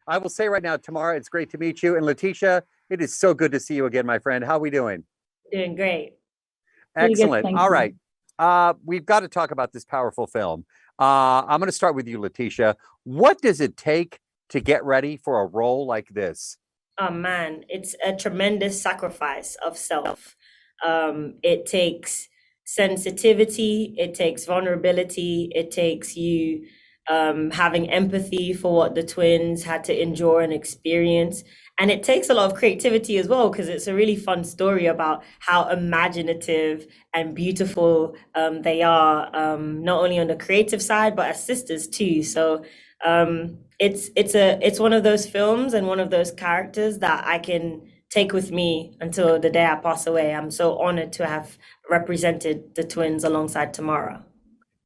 I will say right now, Tamara, it's great to meet you. And Leticia, it is so good to see you again, my friend. How are we doing? Doing great. Really good, Excellent. thank All you. right. We've got to talk about this powerful film. I'm going to start with you, Leticia. What does it take to get ready for a role like this? Oh man, it's a tremendous sacrifice of self. It takes sensitivity, it takes vulnerability, it takes you having empathy for what the twins had to endure and experience. And it takes a lot of creativity as well, because it's a really fun story about how imaginative and beautiful they are, not only on the creative side, but as sisters too. So it's one of those films and one of those characters that I can take with me until the day I pass away. I'm so honored to have represented the twins alongside Tamara.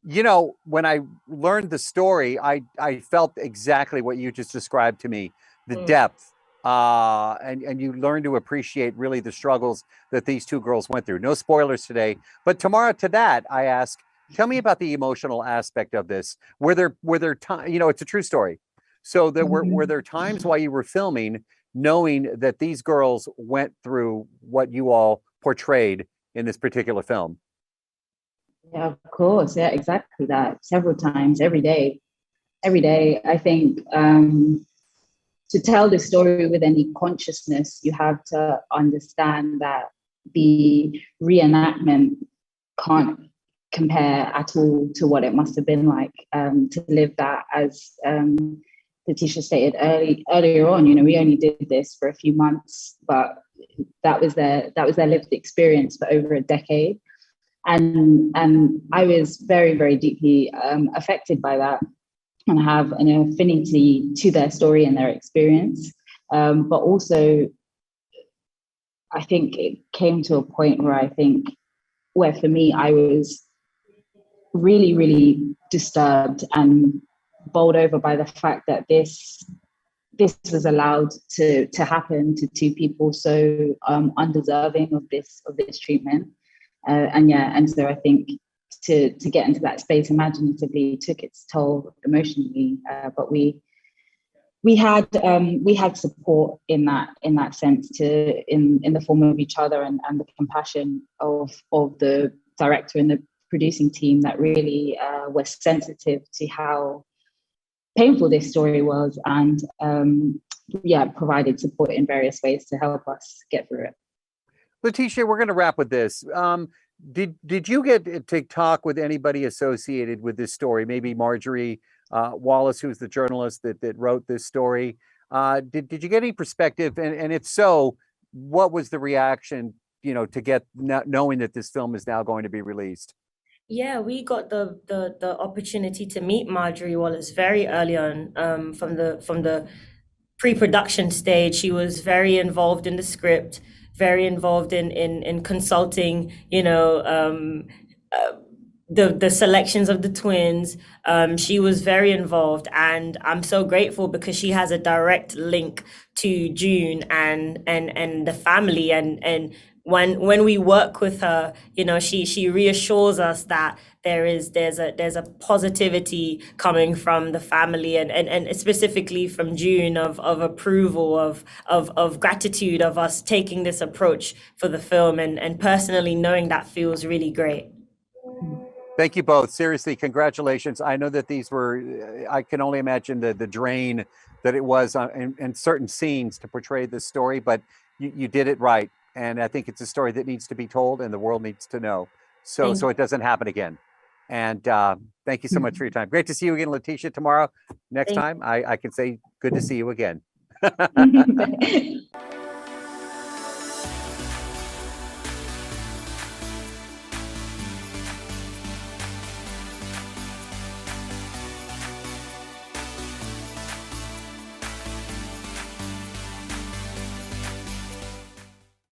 You know, when I learned the story, I felt exactly what you just described to me, the Mm. depth, and you learn to appreciate really the struggles that these two girls went through. No spoilers today, but tomorrow to that, I ask, tell me about the emotional aspect of this. Were there time, you know, it's a true story. So were Mhm. there times while you were filming, knowing that these girls went through what you all portrayed in this particular film? Yeah, of course. Yeah, exactly that. Several times, every day. Every day. I think to tell the story with any consciousness, you have to understand that the reenactment can't compare at all to what it must have been like to live that. As Letitia stated earlier on, you know, we only did this for a few months, but that was their lived experience for over a decade. And I was very, very deeply affected by that and have an affinity to their story and their experience. But also, I think it came to a point where for me, I was really, really disturbed and bowled over by the fact that this was allowed to happen to two people so undeserving of this treatment. And so I think to get into that space imaginatively took its toll emotionally, but we had support in that sense in the form of each other and the compassion of the director and the producing team that really was sensitive to how painful this story was, and yeah, provided support in various ways to help us get through it. Letitia, we're going to wrap with this. Did you get to talk with anybody associated with this story? Maybe Marjorie Wallace, who's the journalist that wrote this story. Did you get any perspective? And if so, what was the reaction? You know, to get knowing that this film is now going to be released. Yeah, we got the opportunity to meet Marjorie Wallace very early on, from the pre-production stage. She was very involved in the script, very involved in consulting, uh, the selections of the twins. She was very involved, and I'm so grateful because she has a direct link to June and the family. And when we work with her, she reassures us that there's a positivity coming from the family, and specifically from June, of approval, of gratitude, of us taking this approach for the film, and personally knowing that feels really great. Thank you both. Seriously, congratulations. I know that these were, I can only imagine the drain that it was in certain scenes to portray this story, but you did it right. And I think it's a story that needs to be told and the world needs to know. Thank So it doesn't happen again. And thank you so much for your time. Great to see you again, Letitia, tomorrow. Next thank time, I can say good to see you again. Mhm.